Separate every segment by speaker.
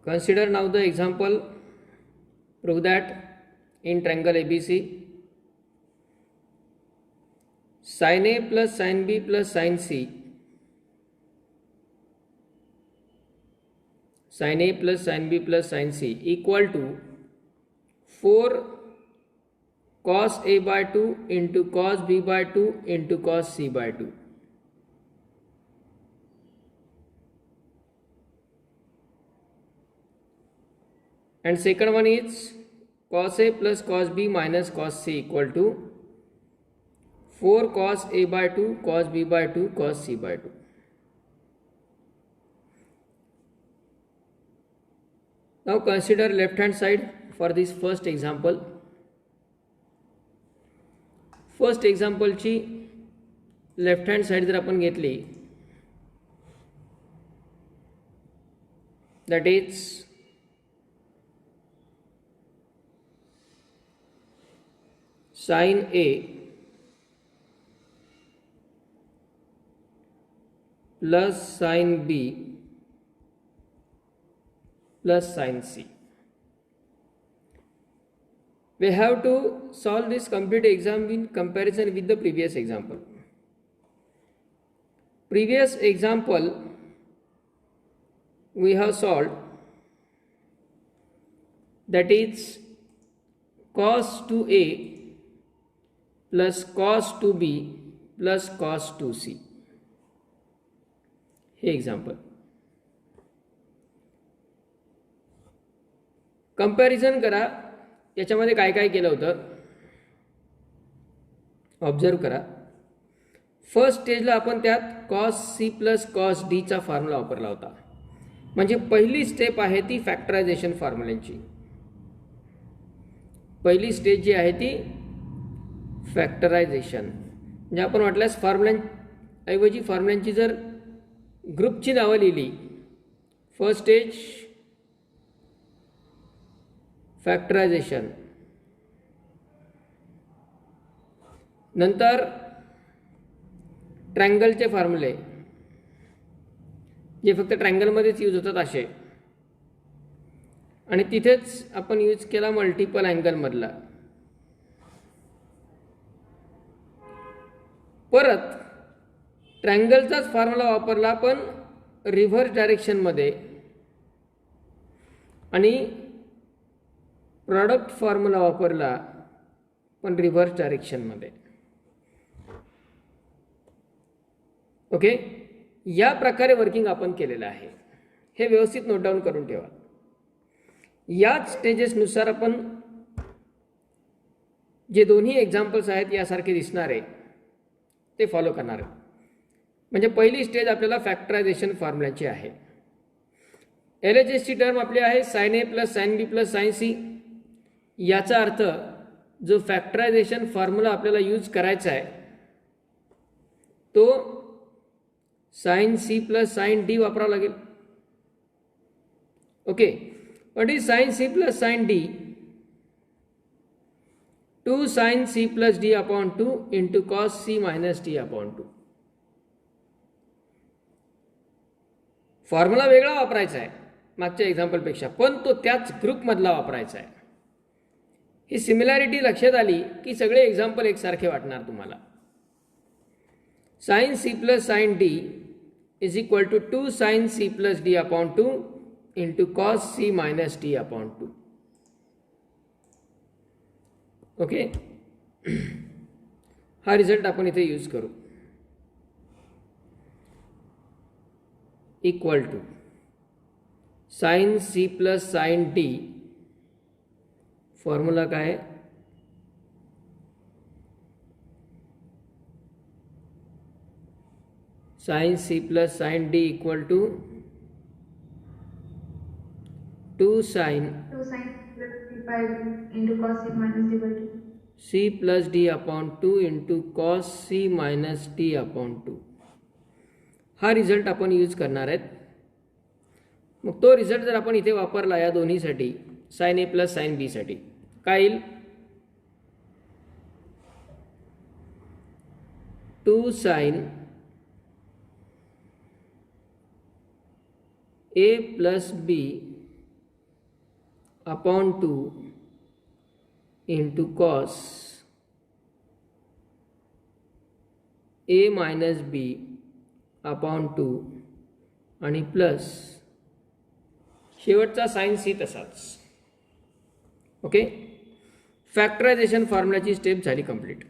Speaker 1: Consider now the example. Prove that in triangle ABC, sin A plus sin B plus sin C, sin A plus sin B plus sin C equal to 4 cos A by 2 into cos B by 2 into cos C by 2. And second one is cos A plus cos B minus cos C equal to 4 cos A by 2 cos B by 2 cos C by 2. Now consider left hand side for this first example. First एक्झाम्पलची left hand side जर आपण घेतली, that is sine A plus sine B plus sine C. We have to solve this complete exam in comparison with the previous example. Previous example we have solved, that is cos 2a plus cos 2b plus cos 2c. हे example. Comparison करा, याच्यामध्ये काय काय केलं होतं observe करा. First स्टेजला आपण त्यात कॉस सी प्लस कॉस डीचा फॉर्म्युला वापरला होता. म्हणजे पहिली स्टेप आहे ती फॅक्टरायझेशन फॉर्म्युल्यांची. पहिली स्टेज जी आहे ती फॅक्टरायझेशन. म्हणजे आपण वाटल्यास फॉर्म्युलांऐवजी फॉर्म्युलांची जर ग्रुपची नावं लिहिली, फर्स्ट स्टेज फॅक्टरायझेशन, नंतर ट्रायंगलचे फॉर्म्युले जे फक्त ट्रायंगलमध्येच यूज होतात असे, आणि तिथेच आपण यूज केला मल्टिपल अँगलमधला. परत ट्रायंगलचाच फॉर्म्युला वापरला पण रिव्हर्स डायरेक्शनमध्ये, आणि प्रॉडक्ट फॉर्म्युला वापरला पण रिव्हर्स डायरेक्शनमध्ये. ओके, या प्रकारे वर्किंग आपण केलेलं आहे. हे व्यवस्थित नोट डाऊन करून ठेवा. याच स्टेजेसनुसार आपण जे दोन्ही एक्झाम्पल्स आहेत यासारखे दिसणारे ते फॉलो करणार आहे. म्हणजे पहिली स्टेज आपल्याला फॅक्टरायझेशन फॉर्म्युलाची आहे. LHSची टर्म आपली आहे sign A plus sine B plus sine C. याचा अर्थ जो फॅक्टरायझेशन फॉर्म्युला आपल्याला यूज करायचा आहे तो sine C plus sine D वापरावा लागेल. Okay, what is sine C plus sine D? 2 sine C plus D upon 2 into cos C minus D upon 2. Formula वेगळा वापरायचा आहे मागच्या एक्झाम्पलपेक्षा, पण तो त्याच ग्रुपमधला वापरायचा आहे. ही सिमिलॅरिटी लक्षात आली की सगळे एक्झाम्पल एकसारखे वाटणार तुम्हाला. Sine C plus sine D is equal to 2 sine C plus D upon 2 into cos C minus D upon 2. Okay, हा रिझल्ट आपण इथे यूज करू. Equal to sine C plus sine D, formula काय आहे? Sine C plus sine D equal to 2 sine
Speaker 2: into cos c minus d by 2.
Speaker 1: C plus D upon 2 into cos C minus D upon 2. हा result आपण use करणार आहेत. मग तो result जर आपण इथे वापरला या दोन्हीसाठी, साइन ए प्लस साइन बी साठी, काय येईल? 2 sine A plus B upon 2 into cos A minus B upon 2 आणि प्लस शेवटचा साइन सी तसाच. ओके, फॅक्टरायझेशन फॉर्म्युल्याची स्टेप झाली कंप्लीट.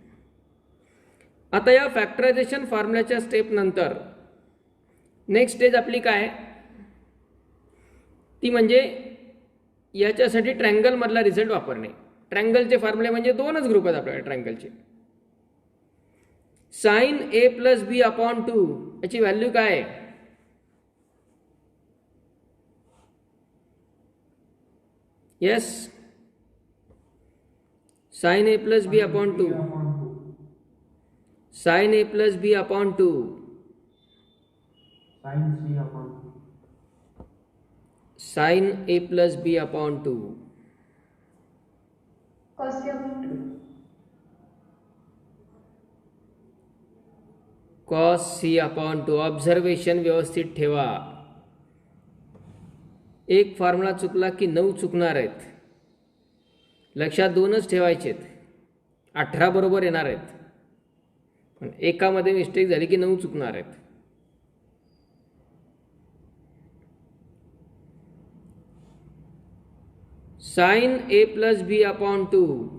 Speaker 1: आता या फॅक्टरायझेशन फॉर्म्युल्याच्या स्टेप नंतर नेक्स्ट स्टेज आपली काय, ती म्हणजे याच्यासाठी ट्रायंगल मधला रिझल्ट वापरणे. ट्रायंगलचे फॉर्म्युले म्हणजे दोनच ग्रुप आहेत आपल्याकडे ट्रायंगलचे. Sine A plus B upon 2 याची व्हॅल्यू काय आहे, yes, sine A plus B upon 2, sine A plus B upon 2, sine A plus B upon 2, cos C upon 2. Observation व्यवस्थित ठेवा. एक फॉर्म्युला चुकला की 9 चुकणार आहेत. लक्षात दोनच ठेवायचेत, 18 बरोबर येणार आहेत, पण एकामध्ये मिस्टेक झाली की 9 चुकणार आहेत. Sine A plus B upon 2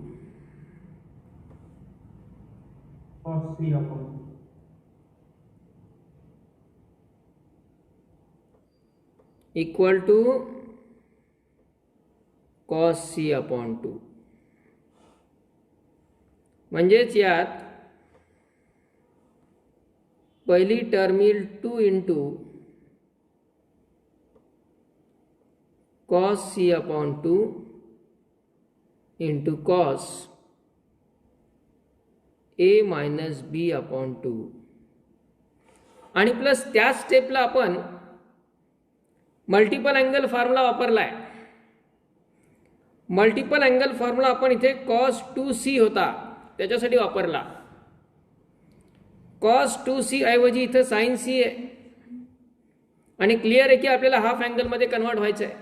Speaker 1: equal to cos C upon 2. म्हणजेच यात पहिली टर्म येईल 2 into cos C upon 2 into cos A minus B upon 2 आणि प्लस त्या स्टेपला आपण मल्टिपल अँगल फॉर्म्युला वापरलाय. मल्टिपल अँगल फॉर्म्युला आपण इथे कॉस 2c होता त्याच्यासाठी वापरला. कॉस 2c ऐवजी इथं साइन सी आहे आणि क्लिअर आहे की आपल्याला हाफ अँगलमध्ये कन्वर्ट व्हायचं आहे.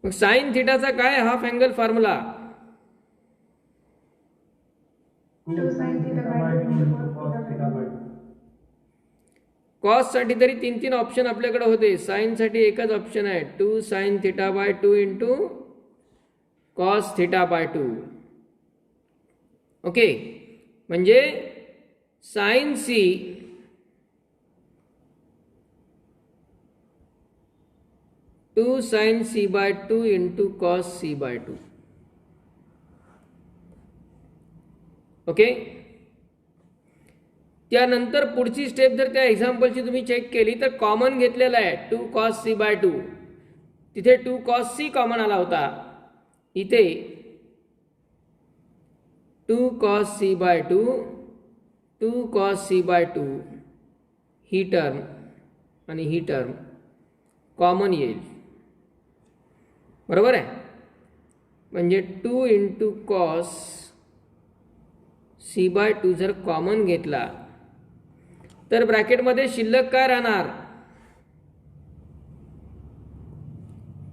Speaker 1: मग साइन थिटाचा काय हाफ अँगल फॉर्म्युला, कॉस साठी तरी 3 ऑप्शन आपल्याकडे होते, साइन साठी एकच ऑप्शन आहे, 2 sine theta by 2 into cos theta by 2. Okay, म्हणजे sine C two sine C by 2 into cos C by 2. Okay, त्यानंतर पुढची स्टेप जर त्या एक्झाम्पलची तुम्ही चेक केली तर कॉमन घेतलेला आहे 2 कॉस सी बाय 2. तिथे 2 कॉस सी कॉमन आला होता, इथे 2 cos C by 2, 2 cos C by 2 ही टर्म आणि ही टर्म कॉमन येईल. बरोबर आहे, म्हणजे 2 इंटू कॉस सी बाय 2 जर कॉमन घेतला तर ब्रॅकेटमध्ये शिल्लक काय राहणार,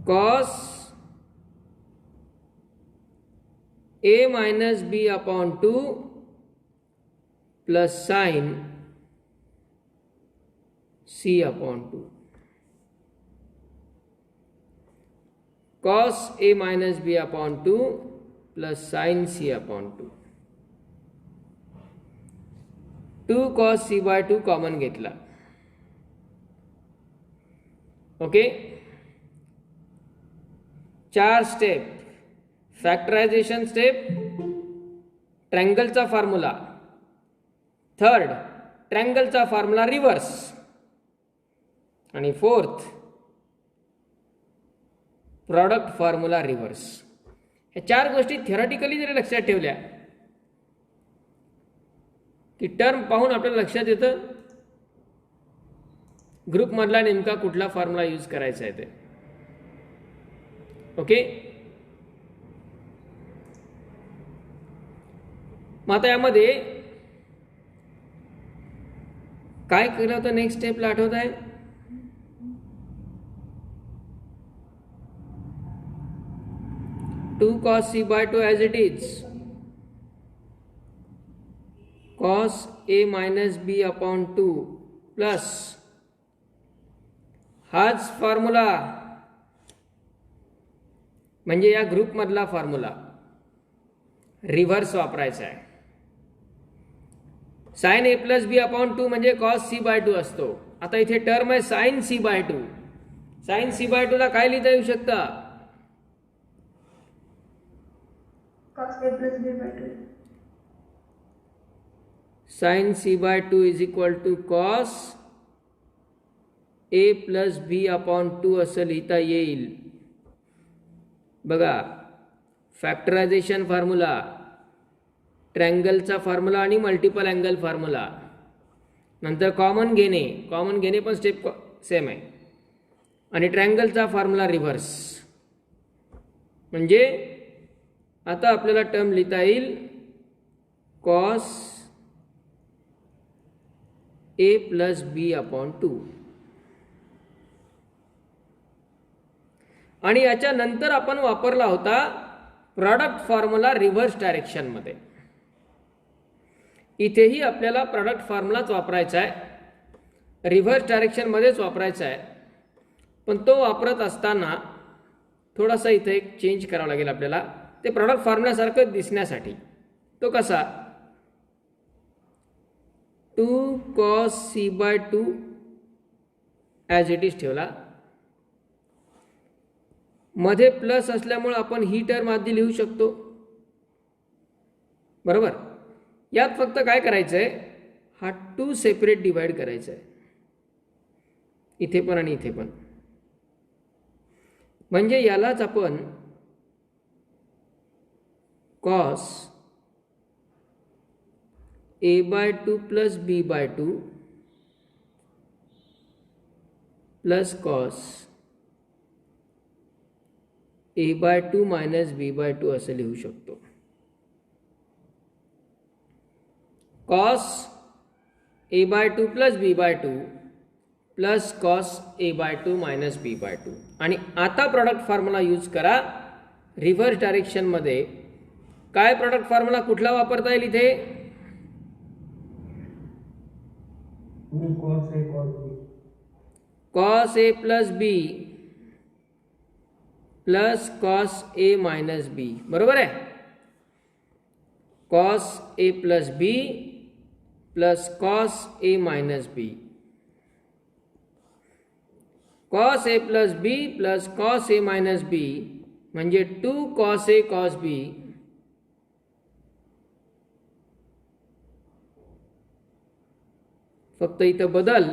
Speaker 1: cos A minus B upon 2 plus sine C upon 2. Cos A minus B upon 2 plus sine C upon 2. 2 cos C by 2 common घेतला. ओके, 4 स्टेप, फॅक्टरायझेशन स्टेप, ट्रायंगलचा formula, third ट्रायंगलचा formula reverse, आणि fourth product formula reverse. ह्या 4 गोष्टी theoretically जरी लक्षात ठेवल्या की टर्म पाहून आपल्याला लक्षात येतं ग्रुपमधला नेमका कुठला फॉर्म्युला यूज करायचा आहे ते. ओके, मग आता यामध्ये काय केलं होतं नेक्स्ट स्टेपला आठवत आहे, 2 cos c by 2 as it is, cos a minus b upon 2 plus हाच फॉर्म्युला म्हणजे या ग्रुपमधला फॉर्म्युला रिव्हर्स वापरायचा आहे. Sign A plus B upon 2 म्हणजे कॉस सी बाय 2 असतो. आता इथे टर्म आहे sine C by 2. Sine C by 2 ला काय लिहिता येऊ शकता?
Speaker 2: cos a plus b by 2.
Speaker 1: Sine C by 2 is equal to cos A plus B upon 2 असं लिहिता येईल. बघा, फॅक्टरायझेशन फॉर्म्युला, ट्रँगलचा फॉर्म्युला आणि मल्टिपल अँगल फॉर्म्युला, नंतर कॉमन घेणे पण स्टेप सेम आहे, आणि ट्रँगलचा फॉर्म्युला रिव्हर्स. म्हणजे आता आपल्याला टर्म लिहिता येईल cos A plus B upon 2. आणि याच्या नंतर आपण वापरला होता प्रॉडक्ट फॉर्म्युला रिव्हर्स डायरेक्शनमध्ये. इथेही आपल्याला प्रॉडक्ट फॉर्म्युलाच वापरायचा आहे, रिव्हर्स डायरेक्शनमध्येच वापरायचा आहे. पण तो वापरत असताना थोडासा इथे एक चेंज करावा लागेल आपल्याला, ते प्रॉडक्ट फॉर्म्युलासारखं दिसण्यासाठी. तो कसा? 2 cos c by 2 as it is ठेवला. मध्ये प्लस असल्यामुळे आपण ही टर्म आधी लिहू शकतो, बरोबर. यात फक्त काय करायचं आहे, हा 2 सेपरेट डिवाइड करायचा आहे, इथे पण आणि इथे पण. म्हणजे यालाच आपण cos A bye 2 plus B bye 2 plus cos A bye 2 minus B bye 2 असं लिहू शकतो. Cos A bye 2 plus B bye 2 plus cos A bye 2 minus B bye 2. आणि आता प्रॉडक्ट फॉर्म्युला यूज करा रिव्हर्स डायरेक्शनमध्ये. काय प्रॉडक्ट फॉर्म्युला कुठला वापरता येईल इथे? Cos A plus B plus cos A minus बी, बरोबर आहे. Cos A plus B plus cos A minus B. Cos A plus B plus cos A minus बी म्हणजे 2 cos ए cos बी फक्त इथं बदल,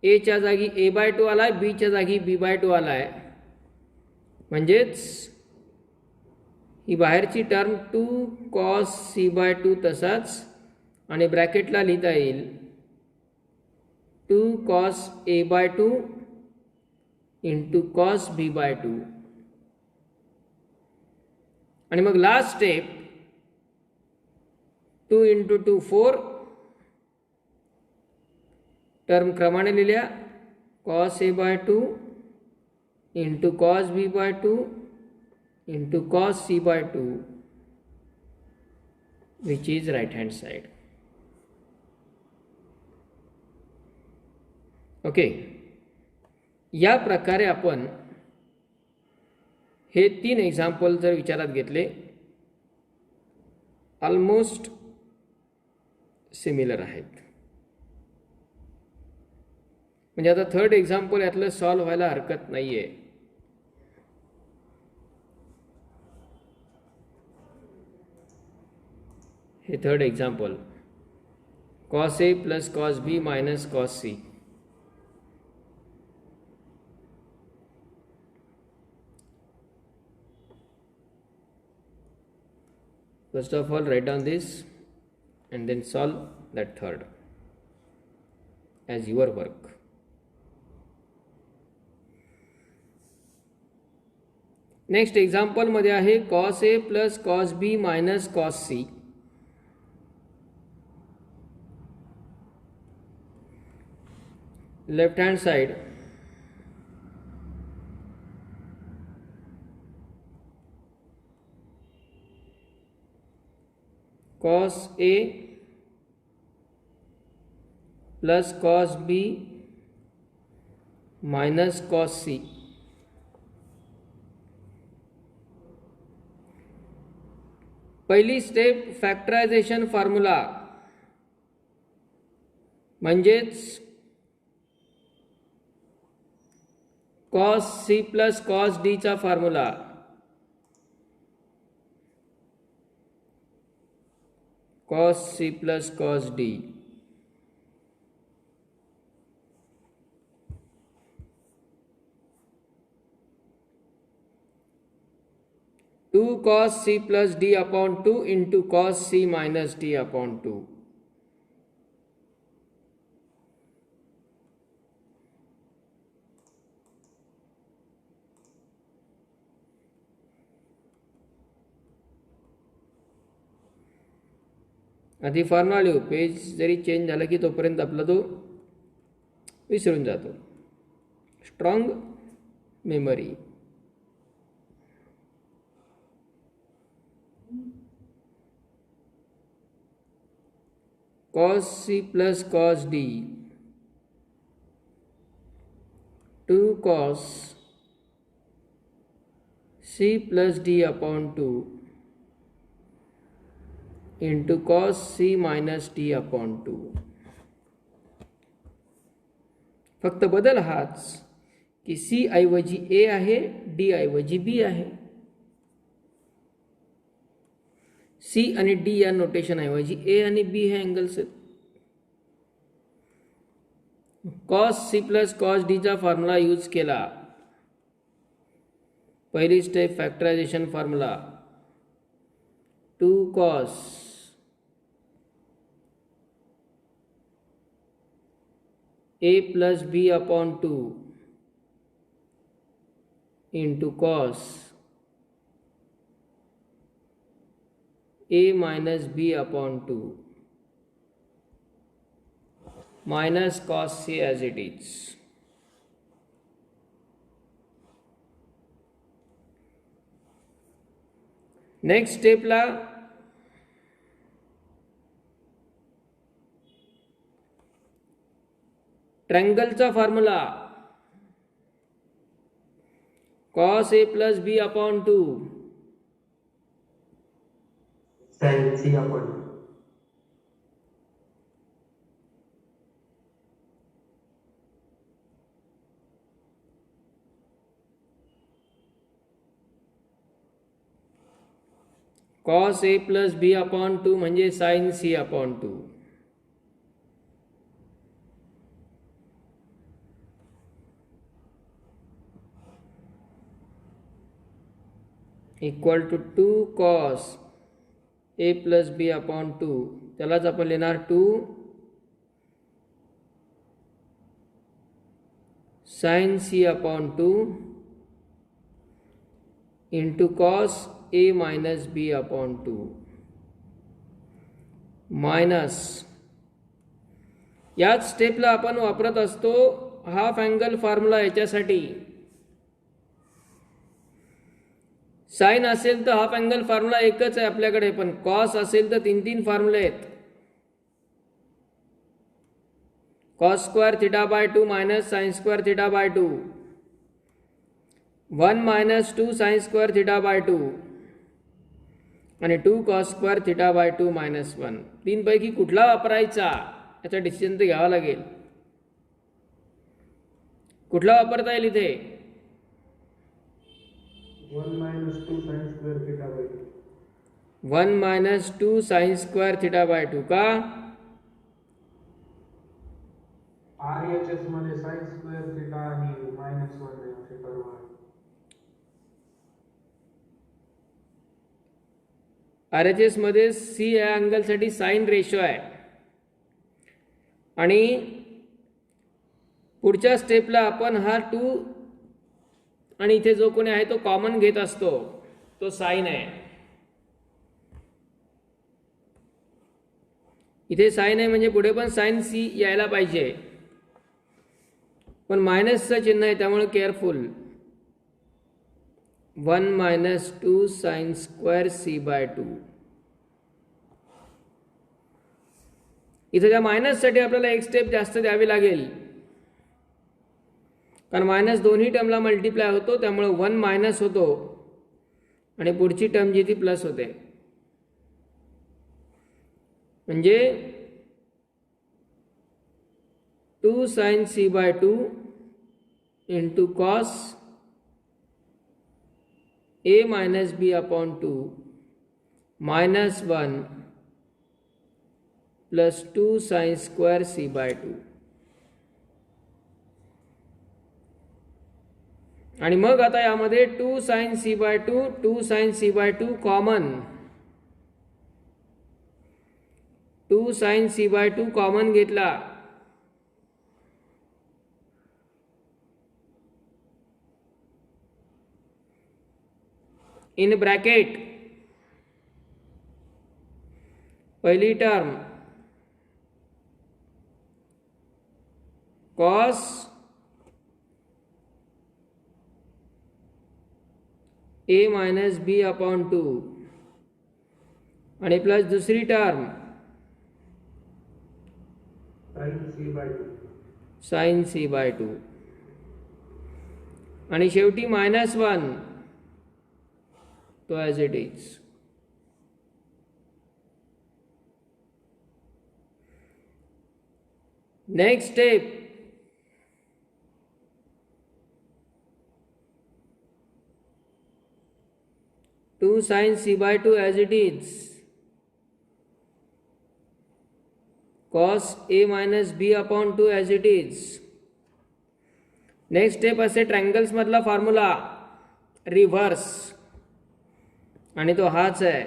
Speaker 1: ए च्या जागी ए बाय 2 आलाय, बी च्या जागी बी बाय 2 आलाय. म्हणजेच ही बाहेरची टर्म 2 cos c बाय 2 तसाच, आणि ब्रॅकेटला लिहिता येईल 2 cos a by 2 into cos b by 2. आणि मग लास्ट स्टेप 2 इंटू 2 4 टर्म क्रमाने लिहिल्या, cos a by 2 into cos b by 2 into cos c by 2 which is right hand side. Okay, या प्रकारे आपण हे 3 एक्झाम्पल जर विचारात घेतले, ऑलमोस्ट सिमिलर आहेत. म्हणजे आता थर्ड एक्झाम्पल यातलं सॉल्व्ह व्हायला हरकत नाही आहे. हे third example cos a plus cos b minus cos c. First of all, write down this and then solve that third as your work. Next example मध्ये आहे cos a plus cos b minus cos c. Left hand side, cos A plus cos B minus cos C. पहिली step factorisation formula म्हणजेच cos C plus cos D चा formula. Cos C plus cos D two cos C plus D upon 2 into cos C minus D upon 2। आधी formula लिहू, page जरी change झालं की तोपर्यंत आपला तो विसरून जातो। Strong memory. cos c plus cos d 2 cos c plus d upon 2 into cos c minus d upon 2। फक्त बदल हाच की c ऐवजी a आहे, d ऐवजी b आहे। C आणि D या नोटेशन ऐवजी A आणि B हे अँगल्स आहेत। Cos C plus cos D चा फॉर्म्युला यूज केला। पहिली step factorisation formula 2 cos A plus B upon 2 into cos A minus B upon 2 minus cos C as it is। Next स्टेपला ट्रायंगलचा formula cos A plus B upon 2
Speaker 3: sin c upon
Speaker 1: cos A plus B upon 2 म्हणजे sin C upon 2। Equal to 2 cos A plus B upon 2, त्यालाच आपण लिहिणार 2 sin C upon 2 into cos A minus B upon 2 minus, याच स्टेपला आपण वापरत असतो half angle formula. याच्यासाठी साइन असेल तर हाफ अँगल फॉर्म्युला एकच आहे आपल्याकडे, पण कॉस असेल तर 3 फॉर्म्युले आहेत। Cos square theta by 2 minus sine square theta by 2, 1 minus 2 sine square theta by 2 आणि 2 cos square theta by 2 minus 1। 3 पैकी कुठला वापरायचा याचा डिसिजन तर घ्यावा लागेल। कुठला वापरता येईल इथे?
Speaker 3: 1 minus 2 sin square theta by 2
Speaker 1: 1 minus 2 sine square theta by 2 का?
Speaker 3: RHS मध्ये sin square theta आणि minus 1 आहे असे कर्व आहे।
Speaker 1: RHS मध्ये C या अँगलसाठी साइन रेशो आहे आणि पुढच्या स्टेपला आपण हा 2 आणि इथे जो कोणी आहे तो कॉमन घेत असतो, तो साइन आहे। इथे साइन आहे म्हणजे पुढे पण साइन C यायला पाहिजे, पण मायनसचं चिन्ह आहे त्यामुळे careful. 1 minus 2 sine square C by 2 इथं त्या मायनससाठी आपल्याला एक स्टेप जास्त द्यावी लागेल, कारण मायनस दोन्ही टर्मला मल्टिप्लाय होतो, त्यामुळे 1 मायनस होतो आणि पुढची टर्म जी ती प्लस होते. म्हणजे 2 sin c/2 into cos a minus b upon 2 minus 1 plus 2 sin square c/2. आणि मग आता यामध्ये 2 sin c/2 common, 2 sin c/2 common घेतला, इन ब्रॅकेट पहिली term cos a minus b upon 2 आणि प्लस दुसरी टर्म sin c/2 आणि शेवटी मायनस 1 तो as it is. Next step, two sin c/2 as it is, cos a minus b upon 2 as it is. Next step असे triangles मधला formula reverse, आणि तो हाच आहे.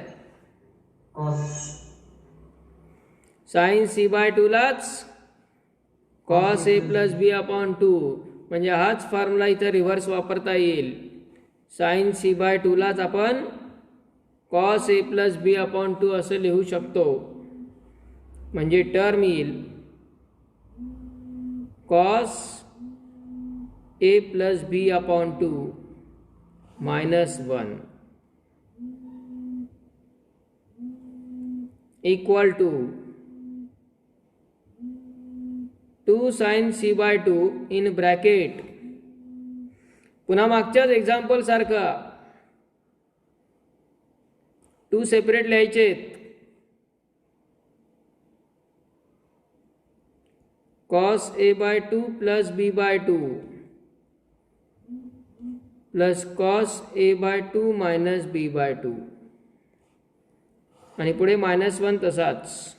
Speaker 1: sin c/2 लाच cos a plus b upon 2, म्हणजे हाच formula इथं रिव्हर्स वापरता येईल. sin c/2 लाच आपण cos a plus b upon 2 असं लिहू शकतो. म्हणजे टर्म येईल cos a plus b upon 2 minus 1 equal to 2 sin c/2 in bracket, पुन्हा मागच्याच एक्झाम्पल सारखं 2 सेपरेट लिहायचेत. cos a/2 plus b/2 plus cos a/2 minus b/2 आणि पुढे मायनस 1 तसाच.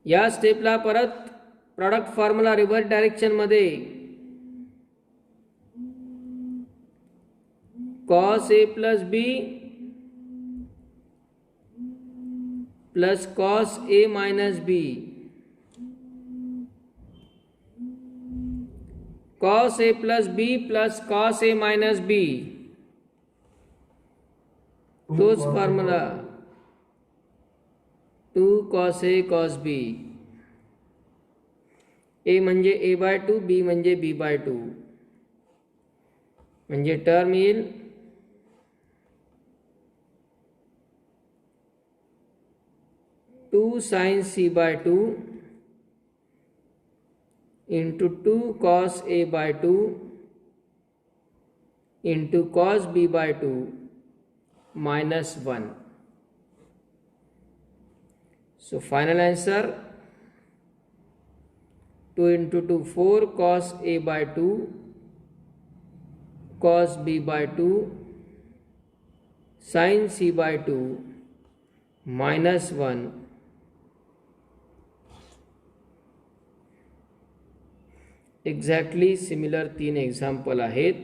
Speaker 1: या स्टेपला परत प्रॉडक्ट फॉर्म्युला रिव्हर्स डायरेक्शन मध्ये cos a plus b plus cos a minus b, cos a plus b plus cos a minus b, तोच formula 2 cos a cos b. a म्हणजे a/2, b म्हणजे b/2, म्हणजे term येईल 2 sin c/2 into 2 cos a/2 into cos b/2 minus 1. So final answer 2 into 2 4 cos a/2 cos b/2 sin c/2 minus 1. Exactly similar 3 example आहेत.